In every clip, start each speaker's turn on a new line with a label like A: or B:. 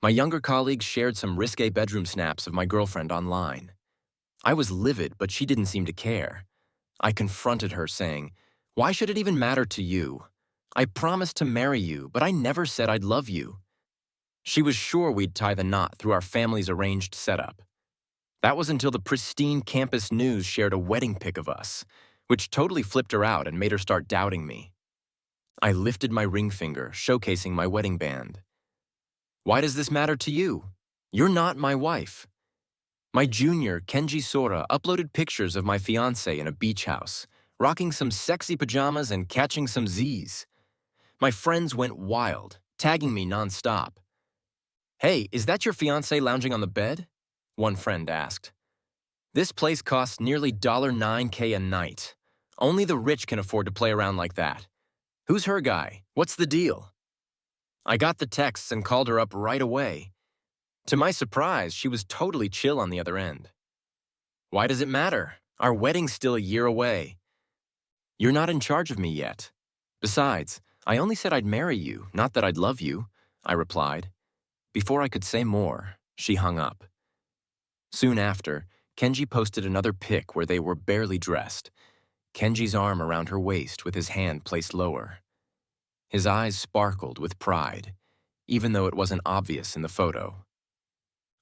A: My younger colleagues shared some risque bedroom snaps of my girlfriend online. I was livid, but she didn't seem to care. I confronted her, saying, "Why should it even matter to you? I promised to marry you, but I never said I'd love you." She was sure we'd tie the knot through our family's arranged setup. That was until the pristine campus news shared a wedding pic of us, which totally flipped her out and made her start doubting me. I lifted my ring finger, showcasing my wedding band. "Why does this matter to you? You're not my wife." My junior, Kenji Sora, uploaded pictures of my fiancé in a beach house, rocking some sexy pajamas and catching some Z's. My friends went wild, tagging me nonstop. "Hey, is that your fiancé lounging on the bed?" one friend asked. "This place costs nearly $9K a night. Only the rich can afford to play around like that. Who's her guy? What's the deal?" I got the texts and called her up right away. To my surprise, she was totally chill on the other end. "Why does it matter? Our wedding's still a year away." "You're not in charge of me yet. Besides, I only said I'd marry you, not that I'd love you," I replied. Before I could say more, she hung up. Soon after, Kenji posted another pic where they were barely dressed, Kenji's arm around her waist with his hand placed lower. His eyes sparkled with pride, even though it wasn't obvious in the photo.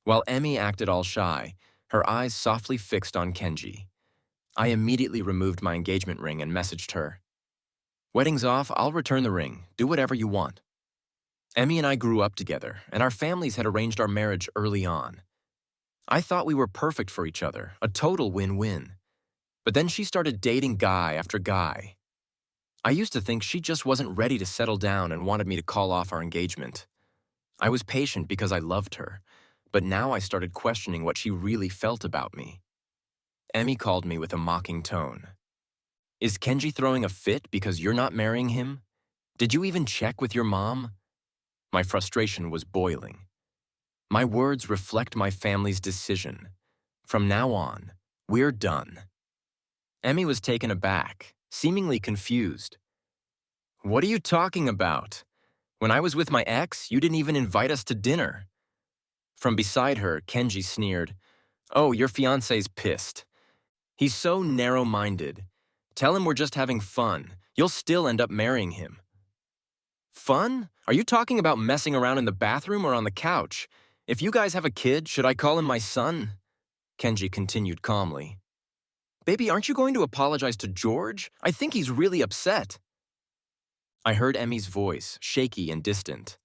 A: While Emmy acted all shy, her eyes softly fixed on Kenji. I immediately removed my engagement ring and messaged her. "Wedding's off, I'll return the ring. Do whatever you want." Emmy and I grew up together, and our families had arranged our marriage early on. I thought we were perfect for each other, a total win-win. But then she started dating guy after guy. I used to think she just wasn't ready to settle down and wanted me to call off our engagement. I was patient because I loved her, but now I started questioning what she really felt about me. Emmy called me with a mocking tone. "Is Kenji throwing a fit because you're not marrying him? Did you even check with your mom?" My frustration was boiling. My words reflect my family's decision. From now on, we're done. Emmy was taken aback, seemingly confused. "What are you talking about? When I was with my ex, you didn't even invite us to dinner." From beside her, Kenji sneered, "Oh, your fiancé's pissed. He's so narrow-minded. Tell him we're just having fun. You'll still end up marrying him." "Fun? Are you talking about messing around in the bathroom or on the couch? If you guys have a kid, should I call him my son?" Kenji continued calmly. "Baby, aren't you going to apologize to George? I think he's really upset." I heard Emmy's voice, shaky and distant.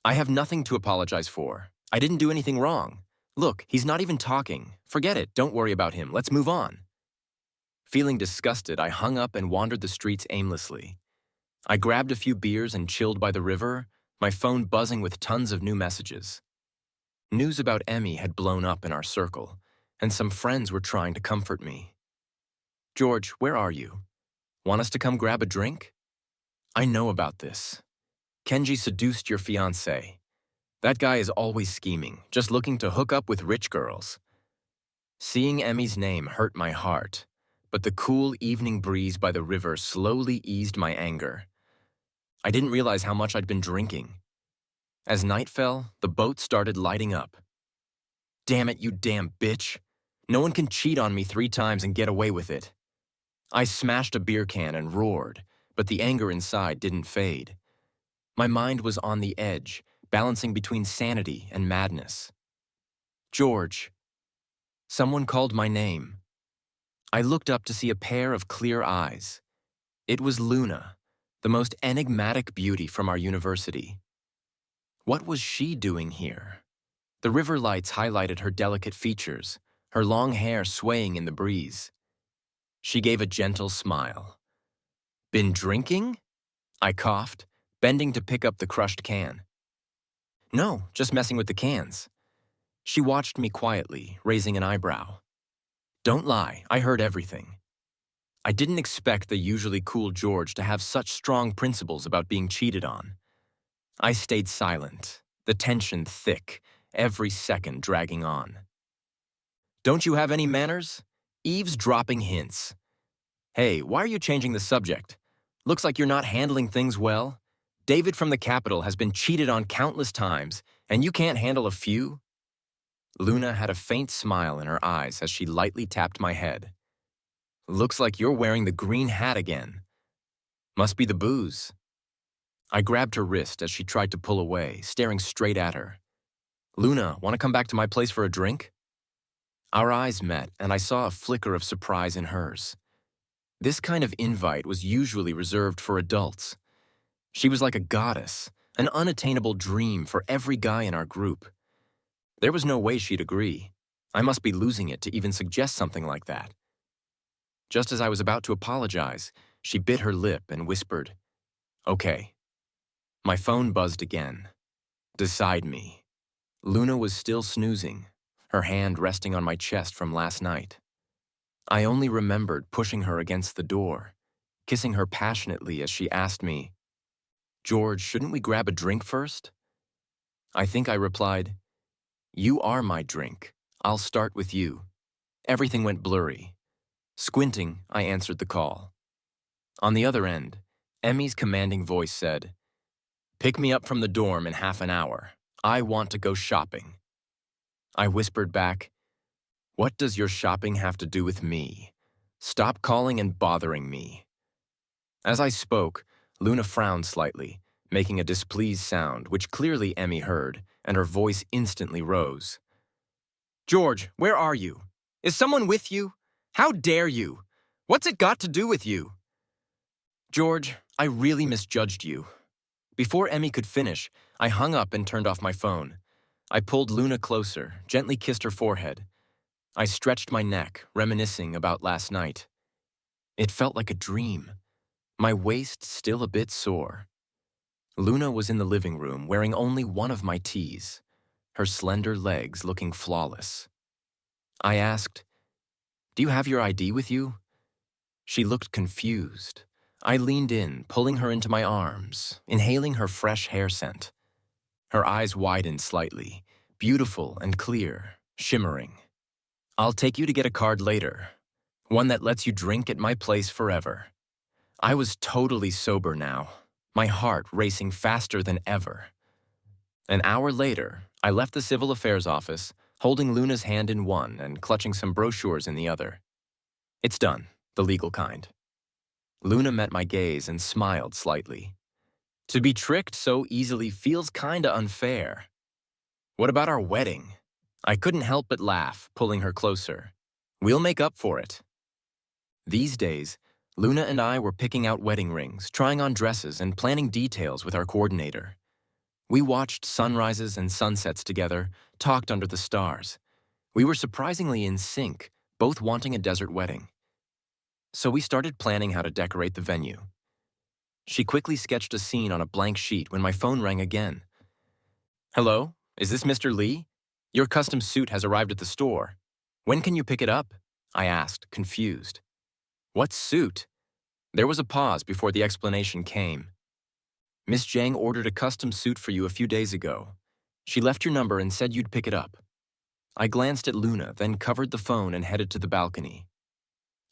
A: "I have nothing to apologize for. I didn't do anything wrong. Look, he's not even talking. Forget it, don't worry about him. Let's move on." Feeling disgusted, I hung up and wandered the streets aimlessly. I grabbed a few beers and chilled by the river, my phone buzzing with tons of new messages. News about Emmy had blown up in our circle, and some friends were trying to comfort me. "George, where are you? Want us to come grab a drink? I know about this. Kenji seduced your fiancé. That guy is always scheming, just looking to hook up with rich girls." Seeing Emmy's name hurt my heart, but the cool evening breeze by the river slowly eased my anger. I didn't realize how much I'd been drinking. As night fell, the boat started lighting up. "Damn it, you damn bitch. No one can cheat on me 3 times and get away with it." I smashed a beer can and roared, but the anger inside didn't fade. My mind was on the edge, balancing between sanity and madness. "George." Someone called my name. I looked up to see a pair of clear eyes. It was Luna, the most enigmatic beauty from our university. What was she doing here? The river lights highlighted her delicate features, her long hair swaying in the breeze. She gave a gentle smile. "Been drinking?" I coughed, bending to pick up the crushed can. "No, just messing with the cans." She watched me quietly, raising an eyebrow. "Don't lie, I heard everything." I didn't expect the usually cool George to have such strong principles about being cheated on. I stayed silent, the tension thick, every second dragging on. "Don't you have any manners?" Eavesdropping hints. "Hey, why are you changing the subject? Looks like you're not handling things well. David from the Capitol has been cheated on countless times, and you can't handle a few? Luna had a faint smile in her eyes as she lightly tapped my head. Looks like you're wearing the green hat again. Must be the booze. I grabbed her wrist as she tried to pull away, staring straight at her. Luna, want to come back to my place for a drink? Our eyes met, and I saw a flicker of surprise in hers. This kind of invite was usually reserved for adults. She was like a goddess, an unattainable dream for every guy in our group. There was no way she'd agree. I must be losing it to even suggest something like that. Just as I was about to apologize, she bit her lip and whispered, "Okay." My phone buzzed again. Decide me. Luna was still snoozing, her hand resting on my chest from last night. I only remembered pushing her against the door, kissing her passionately as she asked me, "George, shouldn't we grab a drink first?" I think I replied, "You are my drink. I'll start with you." Everything went blurry. Squinting, I answered the call. On the other end, Emmy's commanding voice said, "Pick me up from the dorm in half an hour. I want to go shopping." I whispered back, "What does your shopping have to do with me? Stop calling and bothering me." As I spoke, Luna frowned slightly, making a displeased sound, which clearly Emmy heard, and her voice instantly rose. "George, where are you? Is someone with you? How dare you? What's it got to do with you?" "George, I really misjudged you." Before Emmy could finish, I hung up and turned off my phone. I pulled Luna closer, gently kissed her forehead. I stretched my neck, reminiscing about last night. It felt like a dream, my waist still a bit sore. Luna was in the living room wearing only one of my tees, her slender legs looking flawless. I asked, "Do you have your ID with you?" She looked confused. I leaned in, pulling her into my arms, inhaling her fresh hair scent. Her eyes widened slightly, beautiful and clear, shimmering. "I'll take you to get a card later, one that lets you drink at my place forever." I was totally sober now, my heart racing faster than ever. An hour later, I left the Civil Affairs office, holding Luna's hand in one and clutching some brochures in the other. It's done, the legal kind. Luna met my gaze and smiled slightly. To be tricked so easily feels kinda unfair. What about our wedding? I couldn't help but laugh, pulling her closer. We'll make up for it. These days, Luna and I were picking out wedding rings, trying on dresses, and planning details with our coordinator. We watched sunrises and sunsets together, talked under the stars. We were surprisingly in sync, both wanting a desert wedding. So we started planning how to decorate the venue. She quickly sketched a scene on a blank sheet when my phone rang again. "Hello, is this Mr. Lee? Your custom suit has arrived at the store. When can you pick it up?" I asked, confused. "What suit?" There was a pause before the explanation came. "Miss Jang ordered a custom suit for you a few days ago. She left your number and said you'd pick it up." I glanced at Luna, then covered the phone and headed to the balcony.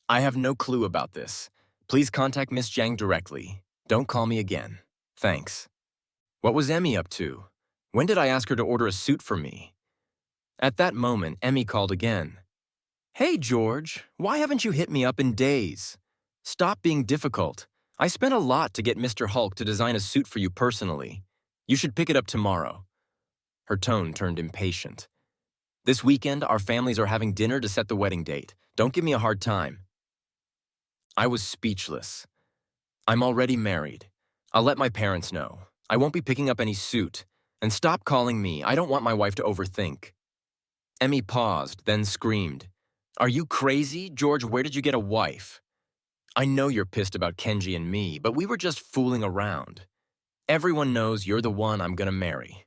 A: "I have no clue about this. Please contact Miss Jang directly. Don't call me again. Thanks." What was Emmy up to? When did I ask her to order a suit for me? At that moment, Emmy called again. "Hey, George, why haven't you hit me up in days? Stop being difficult. I spent a lot to get Mr. Hulk to design a suit for you personally. You should pick it up tomorrow." Her tone turned impatient. "This weekend, our families are having dinner to set the wedding date. Don't give me a hard time." I was speechless. "I'm already married. I'll let my parents know. I won't be picking up any suit. And stop calling me. I don't want my wife to overthink." Emmy paused, then screamed, "Are you crazy? George, where did you get a wife? I know you're pissed about Kenji and me, but we were just fooling around. Everyone knows you're the one I'm gonna marry.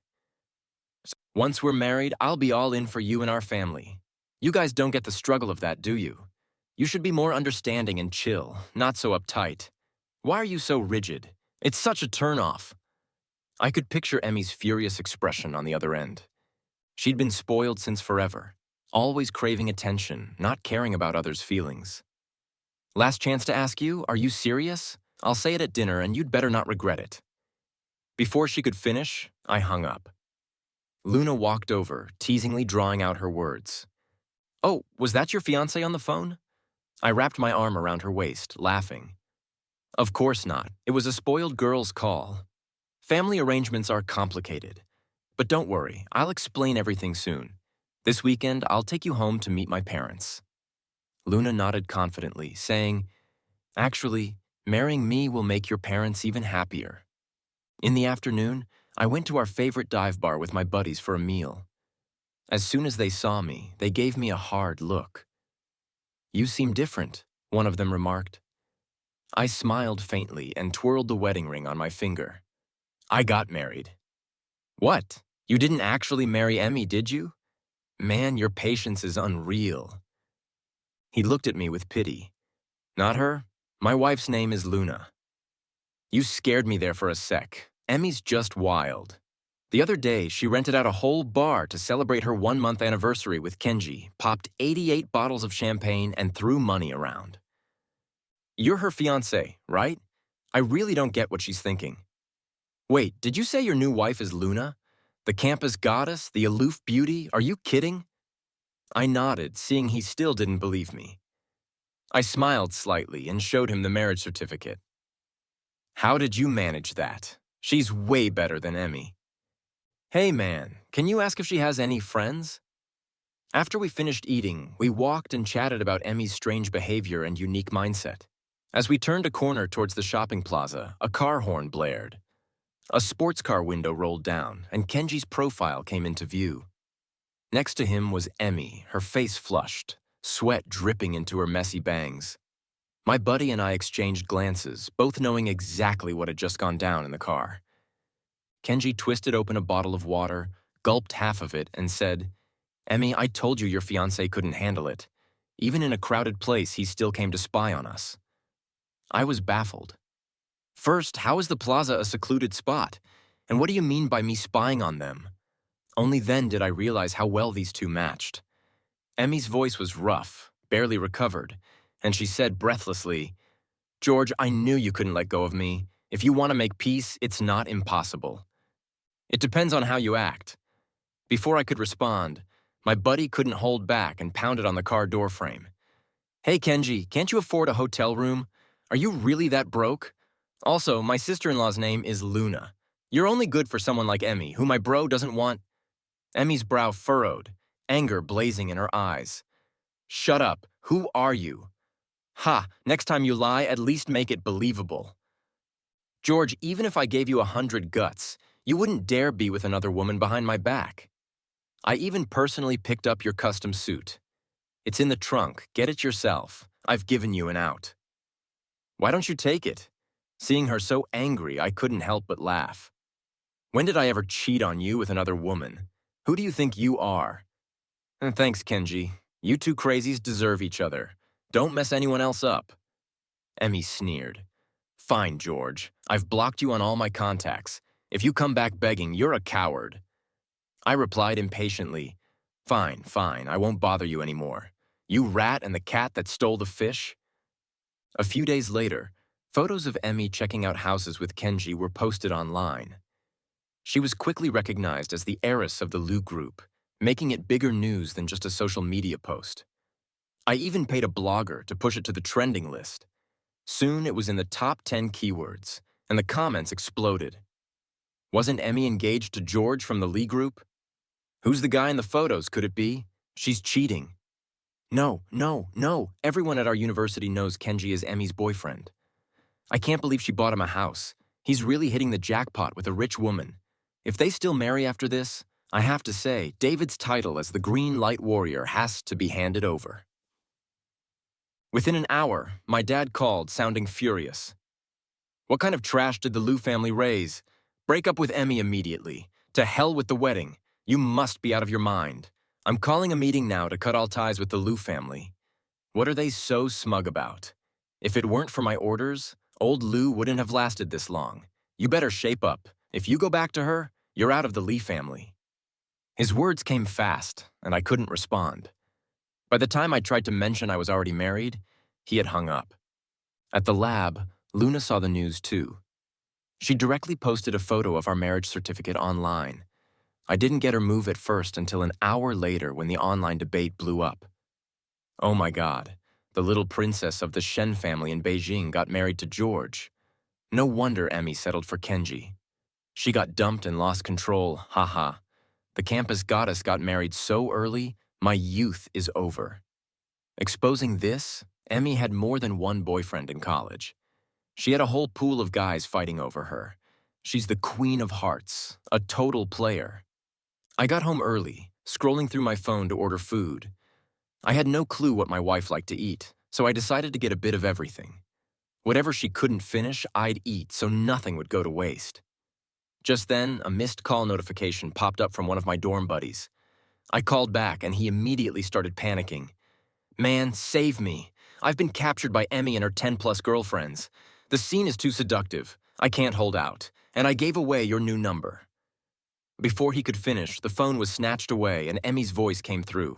A: Once we're married, I'll be all in for you and our family. You guys don't get the struggle of that, do you? You should be more understanding and chill, not so uptight. Why are you so rigid? It's such a turnoff." I could picture Emmy's furious expression on the other end. She'd been spoiled since forever, always craving attention, not caring about others' feelings. "Last chance to ask you, are you serious? I'll say it at dinner and you'd better not regret it." Before she could finish, I hung up. Luna walked over, teasingly drawing out her words. "Oh, was that your fiancé on the phone?" I wrapped my arm around her waist, laughing. Of course not. It was a spoiled girl's call. Family arrangements are complicated. But don't worry, I'll explain everything soon. This weekend, I'll take you home to meet my parents. Luna nodded confidently, saying, "Actually, marrying me will make your parents even happier." In the afternoon, I went to our favorite dive bar with my buddies for a meal. As soon as they saw me, they gave me a hard look. "You seem different," one of them remarked. I smiled faintly and twirled the wedding ring on my finger. I got married. "What? You didn't actually marry Emmy, did you? Man, your patience is unreal." He looked at me with pity. "Not her. My wife's name is Luna." You scared me there for a sec. Emmy's just wild. The other day, she rented out a whole bar to celebrate her 1-month anniversary with Kenji, popped 88 bottles of champagne, and threw money around. You're her fiancé, right? I really don't get what she's thinking. Wait, did you say your new wife is Luna? The campus goddess, the aloof beauty? Are you kidding? I nodded, seeing he still didn't believe me. I smiled slightly and showed him the marriage certificate. How did you manage that? She's way better than Emmy. Hey man, can you ask if she has any friends? After we finished eating, we walked and chatted about Emmy's strange behavior and unique mindset. As we turned a corner towards the shopping plaza, a car horn blared. A sports car window rolled down, and Kenji's profile came into view. Next to him was Emmy, her face flushed, sweat dripping into her messy bangs. My buddy and I exchanged glances, both knowing exactly what had just gone down in the car. Kenji twisted open a bottle of water, gulped half of it, and said, "Emmy, I told you your fiancé couldn't handle it. Even in a crowded place, he still came to spy on us." I was baffled. First, how is the plaza a secluded spot? And what do you mean by me spying on them? Only then did I realize how well these two matched. Emmy's voice was rough, barely recovered, and she said breathlessly, "George, I knew you couldn't let go of me. If you want to make peace, it's not impossible. It depends on how you act." Before I could respond, my buddy couldn't hold back and pounded on the car door frame. "Hey Kenji, can't you afford a hotel room? Are you really that broke? Also, my sister-in-law's name is Luna. You're only good for someone like Emmy, who my bro doesn't want." Emmy's brow furrowed, anger blazing in her eyes. "Shut up. Who are you?" "Ha, next time you lie, at least make it believable." "George, even if I gave you 100 guts, you wouldn't dare be with another woman behind my back. I even personally picked up your custom suit. It's in the trunk. Get it yourself. I've given you an out." "Why don't you take it?" Seeing her so angry, I couldn't help but laugh. "When did I ever cheat on you with another woman? Who do you think you are?" Thanks, Kenji. You two crazies deserve each other. Don't mess anyone else up." Emmy sneered. "Fine, George. I've blocked you on all my contacts. If you come back begging, you're a coward." I replied impatiently, Fine, I won't bother you anymore. You rat and the cat that stole the fish." A few days later, photos of Emmy checking out houses with Kenji were posted online. She was quickly recognized as the heiress of the Lu group, making it bigger news than just a social media post. I even paid a blogger to push it to the trending list. Soon it was in the top 10 keywords, and the comments exploded. Wasn't Emmy engaged to George from the Lee group? Who's the guy in the photos, could it be? She's cheating. No. Everyone at our university knows Kenji is Emmy's boyfriend. I can't believe she bought him a house. He's really hitting the jackpot with a rich woman. If they still marry after this, I have to say, David's title as the Green Light Warrior has to be handed over. Within an hour, my dad called, sounding furious. "What kind of trash did the Liu family raise? Break up with Emmy immediately. To hell with the wedding. You must be out of your mind. I'm calling a meeting now to cut all ties with the Liu family. What are they so smug about? If it weren't for my orders, old Liu wouldn't have lasted this long. You better shape up. If you go back to her, you're out of the Li family." His words came fast, and I couldn't respond. By the time I tried to mention I was already married, he had hung up. At the lab, Luna saw the news too. She directly posted a photo of our marriage certificate online. I didn't get her move at first until an hour later when the online debate blew up. Oh my God, the little princess of the Shen family in Beijing got married to George. No wonder Emmy settled for Kenji. She got dumped and lost control, haha. The campus goddess got married so early, my youth is over. Exposing this, Emmy had more than one boyfriend in college. She had a whole pool of guys fighting over her. She's the queen of hearts, a total player. I got home early, scrolling through my phone to order food. I had no clue what my wife liked to eat, so I decided to get a bit of everything. Whatever she couldn't finish, I'd eat so nothing would go to waste. Just then, a missed call notification popped up from one of my dorm buddies. I called back and he immediately started panicking. Man, save me. I've been captured by Emmy and her 10-plus girlfriends. The scene is too seductive. I can't hold out. And I gave away your new number. Before he could finish, the phone was snatched away and Emmy's voice came through.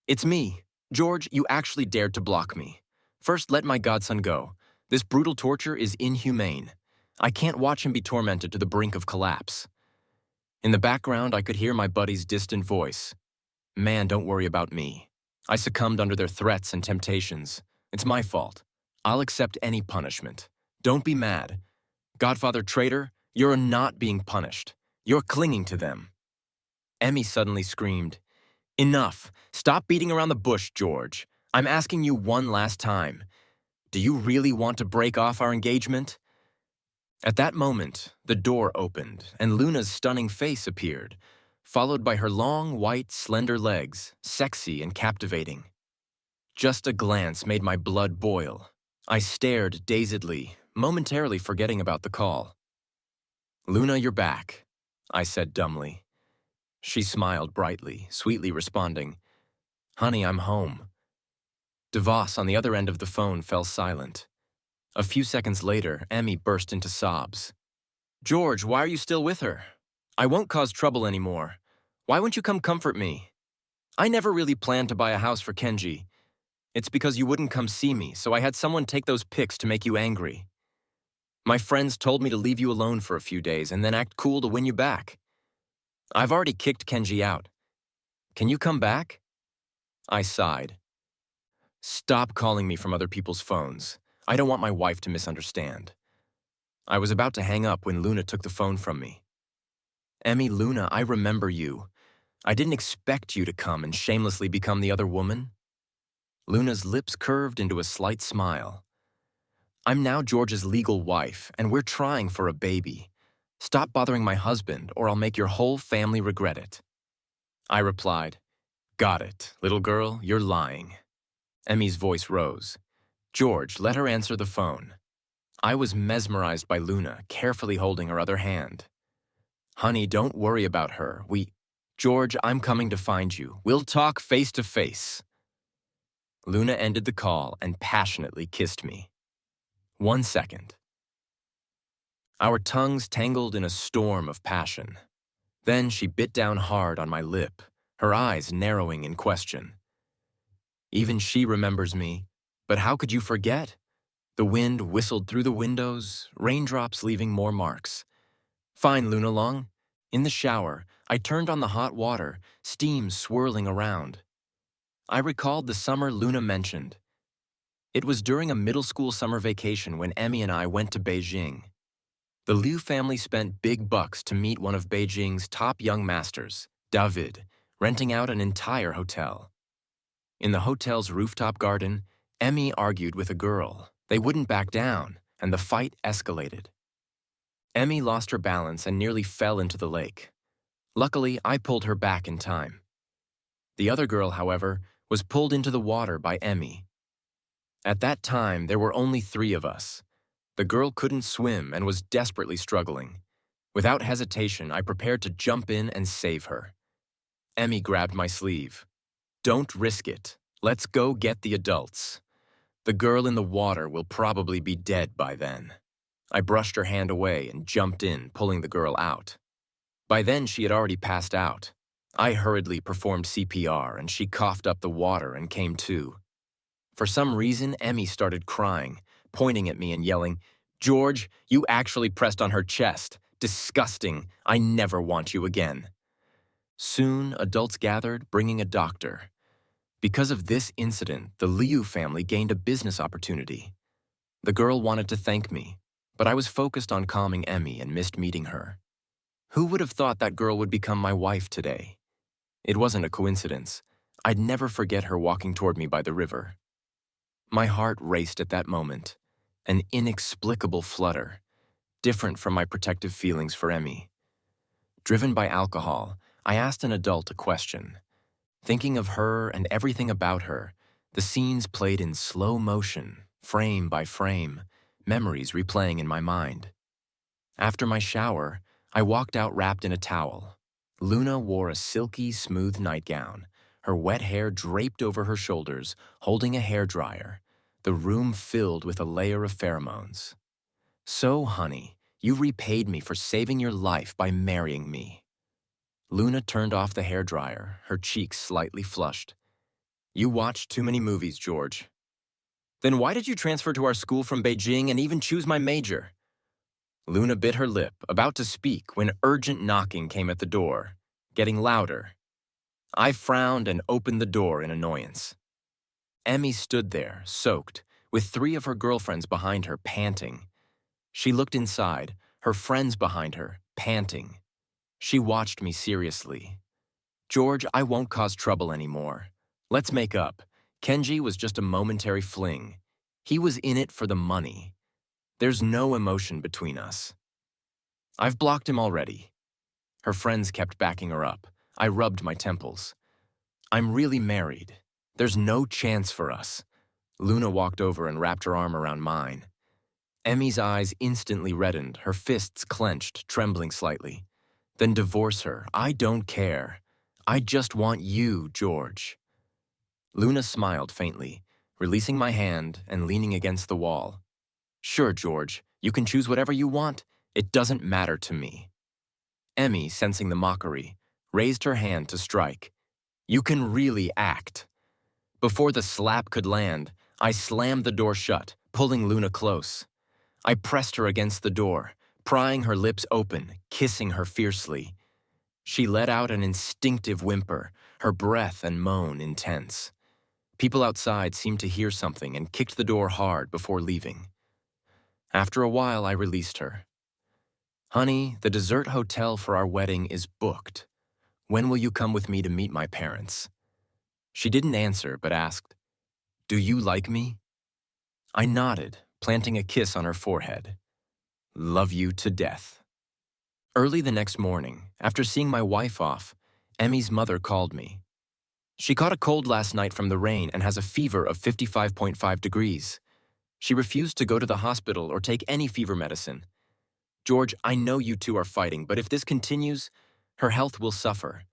A: It's me. George, you actually dared to block me. First, let my godson go. This brutal torture is inhumane. I can't watch him be tormented to the brink of collapse. In the background, I could hear my buddy's distant voice. Man, don't worry about me. I succumbed under their threats and temptations. It's my fault. I'll accept any punishment. Don't be mad. Godfather traitor, you're not being punished. You're clinging to them. Emmy suddenly screamed, Enough! Stop beating around the bush, George. I'm asking you one last time. Do you really want to break off our engagement? At that moment, the door opened and Luna's stunning face appeared, followed by her long, white, slender legs, sexy and captivating. Just a glance made my blood boil. I stared dazedly, momentarily forgetting about the call. Luna, you're back, I said dumbly. She smiled brightly, sweetly responding, Honey, I'm home. DeVos on the other end of the phone fell silent. A few seconds later, Emmy burst into sobs. George, why are you still with her? I won't cause trouble anymore. Why won't you come comfort me? I never really planned to buy a house for Kenji. It's because you wouldn't come see me, so I had someone take those pics to make you angry. My friends told me to leave you alone for a few days and then act cool to win you back. I've already kicked Kenji out. Can you come back? I sighed. Stop calling me from other people's phones. I don't want my wife to misunderstand. I was about to hang up when Luna took the phone from me. Emmy, Luna, I remember you. I didn't expect you to come and shamelessly become the other woman. Luna's lips curved into a slight smile. I'm now George's legal wife, and we're trying for a baby. Stop bothering my husband, or I'll make your whole family regret it. I replied, Got it, little girl, you're lying. Emmy's voice rose. George, let her answer the phone. I was mesmerized by Luna, carefully holding her other hand. Honey, don't worry about her. George, I'm coming to find you. We'll talk face to face. Luna ended the call and passionately kissed me. 1 second. Our tongues tangled in a storm of passion. Then she bit down hard on my lip, her eyes narrowing in question. Even she remembers me, but how could you forget? The wind whistled through the windows, raindrops leaving more marks. Fine, Luna Long. In the shower, I turned on the hot water, steam swirling around. I recalled the summer Luna mentioned. It was during a middle school summer vacation when Emmy and I went to Beijing. The Liu family spent big bucks to meet one of Beijing's top young masters, David, renting out an entire hotel. In the hotel's rooftop garden, Emmy argued with a girl. They wouldn't back down, and the fight escalated. Emmy lost her balance and nearly fell into the lake. Luckily, I pulled her back in time. The other girl, however, was pulled into the water by Emmy. At that time, there were only 3 of us. The girl couldn't swim and was desperately struggling. Without hesitation, I prepared to jump in and save her. Emmy grabbed my sleeve. Don't risk it. Let's go get the adults. The girl in the water will probably be dead by then. I brushed her hand away and jumped in, pulling the girl out. By then, she had already passed out. I hurriedly performed CPR, and she coughed up the water and came to. For some reason, Emmy started crying, pointing at me and yelling, George, you actually pressed on her chest. Disgusting. I never want you again. Soon, adults gathered, bringing a doctor. Because of this incident, the Liu family gained a business opportunity. The girl wanted to thank me, but I was focused on calming Emmy and missed meeting her. Who would have thought that girl would become my wife today? It wasn't a coincidence. I'd never forget her walking toward me by the river. My heart raced at that moment, an inexplicable flutter, different from my protective feelings for Emmy. Driven by alcohol, I asked an adult a question. Thinking of her and everything about her, the scenes played in slow motion, frame by frame, memories replaying in my mind. After my shower, I walked out wrapped in a towel. Luna wore a silky, smooth nightgown, her wet hair draped over her shoulders, holding a hairdryer, the room filled with a layer of pheromones. So, honey, you repaid me for saving your life by marrying me. Luna turned off the hairdryer, her cheeks slightly flushed. You watched too many movies, George. Then why did you transfer to our school from Beijing and even choose my major? Luna bit her lip, about to speak, when urgent knocking came at the door, getting louder. I frowned and opened the door in annoyance. Emmy stood there, soaked, with 3 of her girlfriends behind her, panting. She looked inside, her friends behind her, panting. She watched me seriously. George, I won't cause trouble anymore. Let's make up. Kenji was just a momentary fling. He was in it for the money. There's no emotion between us. I've blocked him already. Her friends kept backing her up. I rubbed my temples. I'm really married. There's no chance for us. Luna walked over and wrapped her arm around mine. Emmy's eyes instantly reddened, her fists clenched, trembling slightly. Then divorce her. I don't care. I just want you, George. Luna smiled faintly, releasing my hand and leaning against the wall. Sure, George, you can choose whatever you want. It doesn't matter to me. Emmy, sensing the mockery, raised her hand to strike. You can really act. Before the slap could land, I slammed the door shut, pulling Luna close. I pressed her against the door, prying her lips open, kissing her fiercely. She let out an instinctive whimper, her breath and moan intense. People outside seemed to hear something and kicked the door hard before leaving. After a while, I released her. Honey, the dessert hotel for our wedding is booked. When will you come with me to meet my parents? She didn't answer, but asked, Do you like me? I nodded, planting a kiss on her forehead. Love you to death. Early the next morning, after seeing my wife off, Emmy's mother called me. She caught a cold last night from the rain and has a fever of 55.5 degrees. She refused to go to the hospital or take any fever medicine. George, I know you two are fighting, but if this continues, her health will suffer.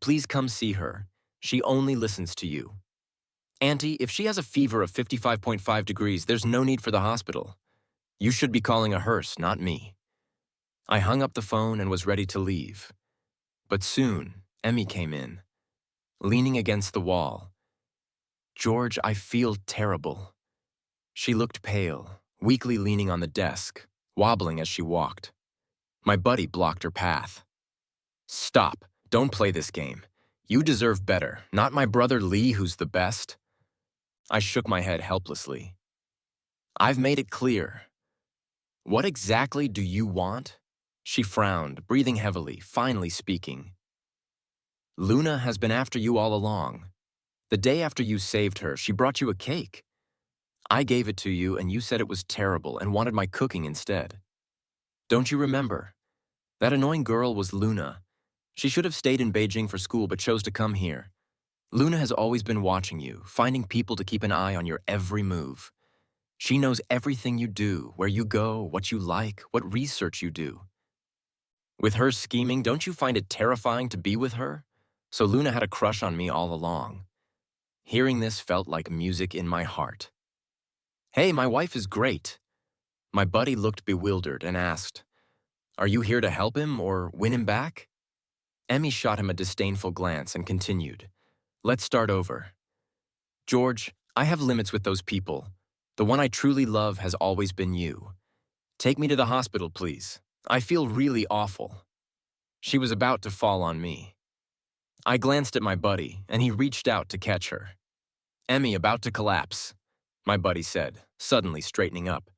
A: Please come see her. She only listens to you. Auntie, if she has a fever of 55.5 degrees, there's no need for the hospital. You should be calling a hearse, not me. I hung up the phone and was ready to leave. But soon, Emmy came in, leaning against the wall. George, I feel terrible. She looked pale, weakly leaning on the desk, wobbling as she walked. My buddy blocked her path. Stop. Don't play this game. You deserve better, not my brother Lee who's the best. I shook my head helplessly. I've made it clear. What exactly do you want? She frowned, breathing heavily, finally speaking. Luna has been after you all along. The day after you saved her, she brought you a cake. I gave it to you and you said it was terrible and wanted my cooking instead. Don't you remember? That annoying girl was Luna. She should have stayed in Beijing for school but chose to come here. Luna has always been watching you, finding people to keep an eye on your every move. She knows everything you do, where you go, what you like, what research you do. With her scheming, don't you find it terrifying to be with her? So Luna had a crush on me all along. Hearing this felt like music in my heart. Hey, my wife is great. My buddy looked bewildered and asked, Are you here to help him or win him back? Emmy shot him a disdainful glance and continued, Let's start over. George, I have limits with those people. The one I truly love has always been you. Take me to the hospital, please. I feel really awful. She was about to fall on me. I glanced at my buddy, and he reached out to catch her. Emmy about to collapse, my buddy said, suddenly straightening up.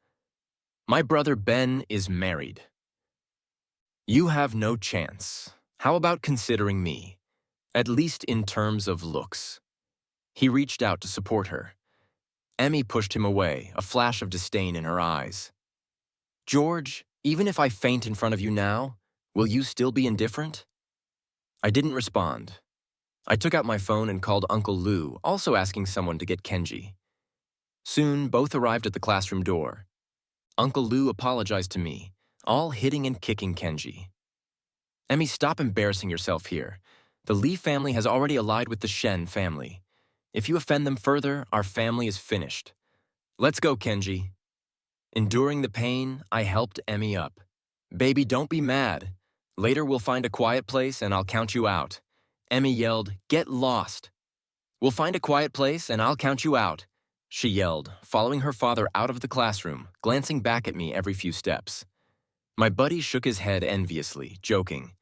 A: My brother Ben is married. You have no chance. How about considering me? At least in terms of looks. He reached out to support her. Emmy pushed him away, a flash of disdain in her eyes. George, even if I faint in front of you now, will you still be indifferent? I didn't respond. I took out my phone and called Uncle Lou, also asking someone to get Kenji. Soon, both arrived at the classroom door. Uncle Lou apologized to me, all hitting and kicking Kenji. Emmy, stop embarrassing yourself here. The Lee family has already allied with the Shen family. If you offend them further, our family is finished. Let's go, Kenji. Enduring the pain, I helped Emmy up. Baby, don't be mad. Later we'll find a quiet place and I'll count you out. Emmy yelled, get lost. We'll find a quiet place and I'll count you out, she yelled, following her father out of the classroom, glancing back at me every few steps. My buddy shook his head enviously, joking.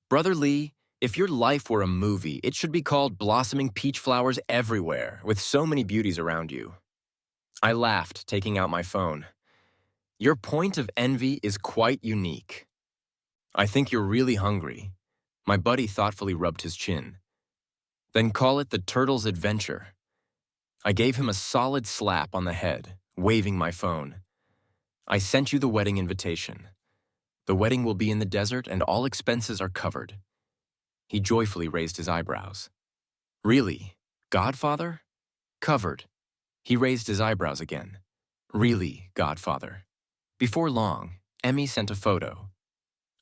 A: Brother Lee, if your life were a movie, it should be called Blossoming Peach Flowers Everywhere, with so many beauties around you. I laughed, taking out my phone. Your point of envy is quite unique. I think you're really hungry. My buddy thoughtfully rubbed his chin. Then call it the Turtle's Adventure. I gave him a solid slap on the head, waving my phone. I sent you the wedding invitation. The wedding will be in the desert and all expenses are covered. He joyfully raised his eyebrows. Really? Godfather? Covered. He raised his eyebrows again. Really, Godfather? Before long, Emmy sent a photo.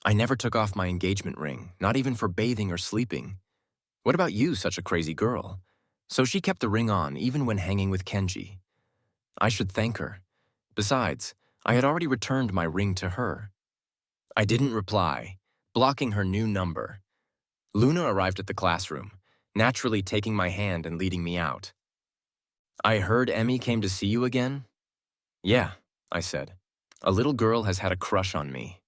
A: I never took off my engagement ring, not even for bathing or sleeping. What about you, such a crazy girl? So she kept the ring on even when hanging with Kenji. I should thank her. Besides, I had already returned my ring to her. I didn't reply, blocking her new number. Luna arrived at the classroom, naturally taking my hand and leading me out. I heard Emmy came to see you again? Yeah, I said. A little girl has had a crush on me.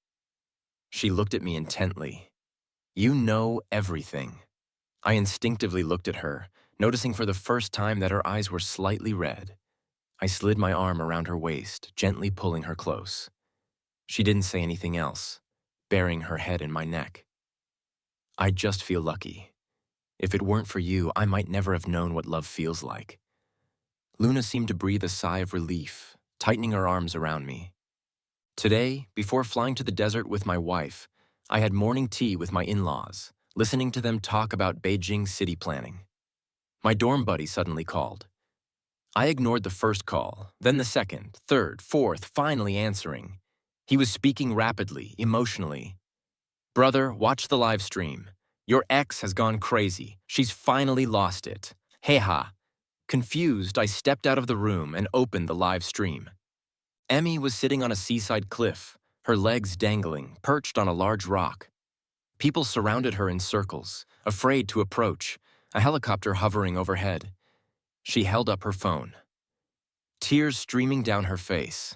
A: She looked at me intently. You know everything. I instinctively looked at her, noticing for the first time that her eyes were slightly red. I slid my arm around her waist, gently pulling her close. She didn't say anything else, burying her head in my neck. I just feel lucky. If it weren't for you, I might never have known what love feels like. Luna seemed to breathe a sigh of relief, tightening her arms around me. Today, before flying to the desert with my wife, I had morning tea with my in-laws, listening to them talk about Beijing city planning. My dorm buddy suddenly called. I ignored the first call, then the second, third, fourth, finally answering. He was speaking rapidly, emotionally. Brother, watch the live stream. Your ex has gone crazy. She's finally lost it. Hey ha. Confused, I stepped out of the room and opened the live stream. Emmy was sitting on a seaside cliff, her legs dangling, perched on a large rock. People surrounded her in circles, afraid to approach, a helicopter hovering overhead. She held up her phone. Tears streaming down her face.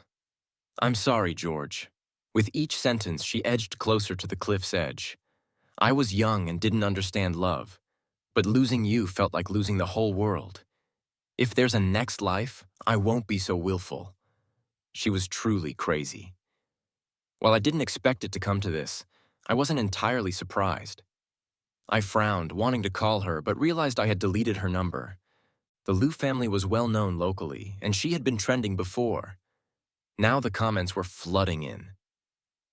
A: I'm sorry, George. With each sentence, she edged closer to the cliff's edge. I was young and didn't understand love, but losing you felt like losing the whole world. If there's a next life, I won't be so willful. She was truly crazy. While I didn't expect it to come to this, I wasn't entirely surprised. I frowned, wanting to call her, but realized I had deleted her number. The Liu family was well known locally, and she had been trending before. Now the comments were flooding in.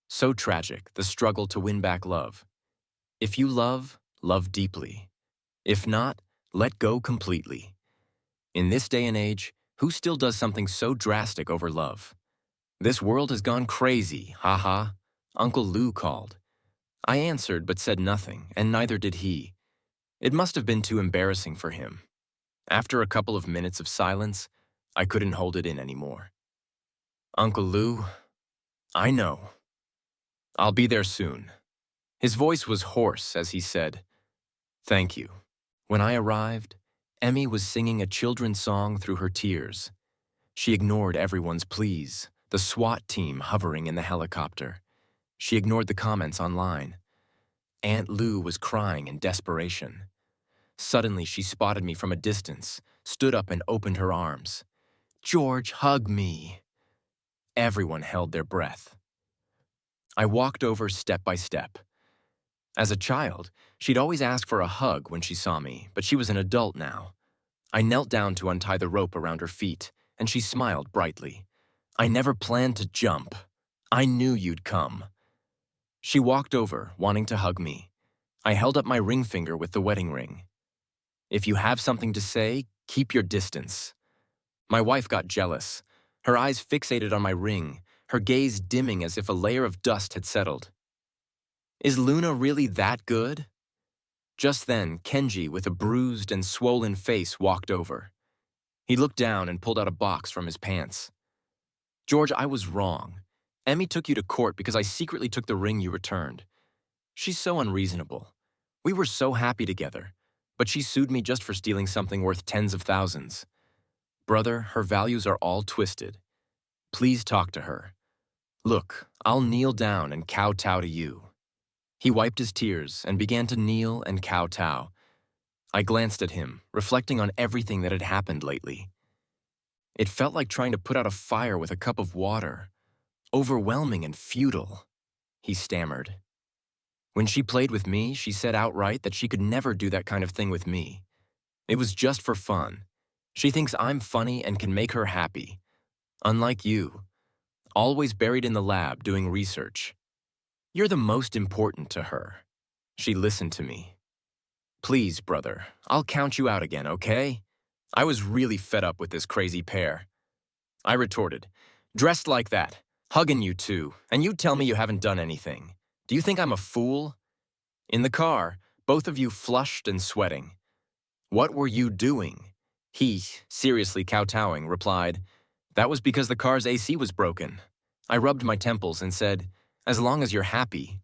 A: So tragic, the struggle to win back love. If you love, love deeply. If not, let go completely. In this day and age, who still does something so drastic over love? This world has gone crazy, haha. Uncle Lou called. I answered but said nothing, and neither did he. It must have been too embarrassing for him. After a couple of minutes of silence, I couldn't hold it in anymore. Uncle Lou, I know. I'll be there soon. His voice was hoarse as he said, thank you. When I arrived, Emmy was singing a children's song through her tears. She ignored everyone's pleas, the SWAT team hovering in the helicopter. She ignored the comments online. Aunt Lou was crying in desperation. Suddenly, she spotted me from a distance, stood up and opened her arms. "George, hug me." Everyone held their breath. I walked over step by step. As a child, she'd always ask for a hug when she saw me, but she was an adult now. I knelt down to untie the rope around her feet, and she smiled brightly. "I never planned to jump. I knew you'd come." She walked over, wanting to hug me. I held up my ring finger with the wedding ring. "If you have something to say, keep your distance." My wife got jealous. Her eyes fixated on my ring, her gaze dimming as if a layer of dust had settled. "Is Luna really that good?" Just then, Kenji, with a bruised and swollen face, walked over. He looked down and pulled out a box from his pants. "George, I was wrong. Emmy took you to court because I secretly took the ring you returned. She's so unreasonable. We were so happy together, but she sued me just for stealing something worth tens of thousands. Brother, her values are all twisted. Please talk to her. Look, I'll kneel down and kowtow to you." He wiped his tears and began to kneel and kowtow. I glanced at him, reflecting on everything that had happened lately. It felt like trying to put out a fire with a cup of water. Overwhelming and futile, he stammered. When she played with me, she said outright that she could never do that kind of thing with me. It was just for fun. She thinks I'm funny and can make her happy. Unlike you, always buried in the lab doing research. You're the most important to her. She listened to me. "Please, brother, I'll count you out again, okay?" I was really fed up with this crazy pair. I retorted, "Dressed like that, hugging you two, and you tell me you haven't done anything. Do you think I'm a fool?" In the car, both of you flushed and sweating. "What were you doing?" He, seriously kowtowing, replied, "That was because the car's AC was broken." I rubbed my temples and said, "As long as you're happy."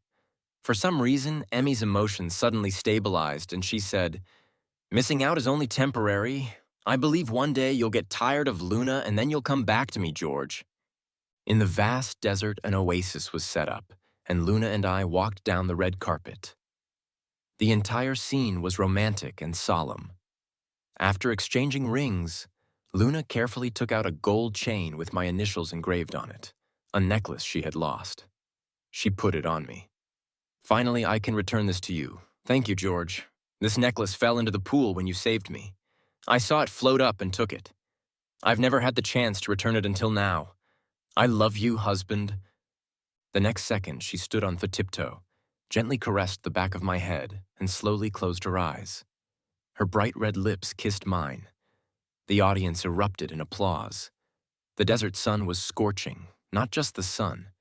A: For some reason, Emmy's emotions suddenly stabilized and she said, "Missing out is only temporary. I believe one day you'll get tired of Luna and then you'll come back to me, George." In the vast desert, an oasis was set up, and Luna and I walked down the red carpet. The entire scene was romantic and solemn. After exchanging rings, Luna carefully took out a gold chain with my initials engraved on it, a necklace she had lost. She put it on me. "Finally, I can return this to you. Thank you, George. This necklace fell into the pool when you saved me. I saw it float up and took it. I've never had the chance to return it until now. I love you, husband." The next second, she stood on the tiptoe, gently caressed the back of my head, and slowly closed her eyes. Her bright red lips kissed mine. The audience erupted in applause. The desert sun was scorching, not just the sun,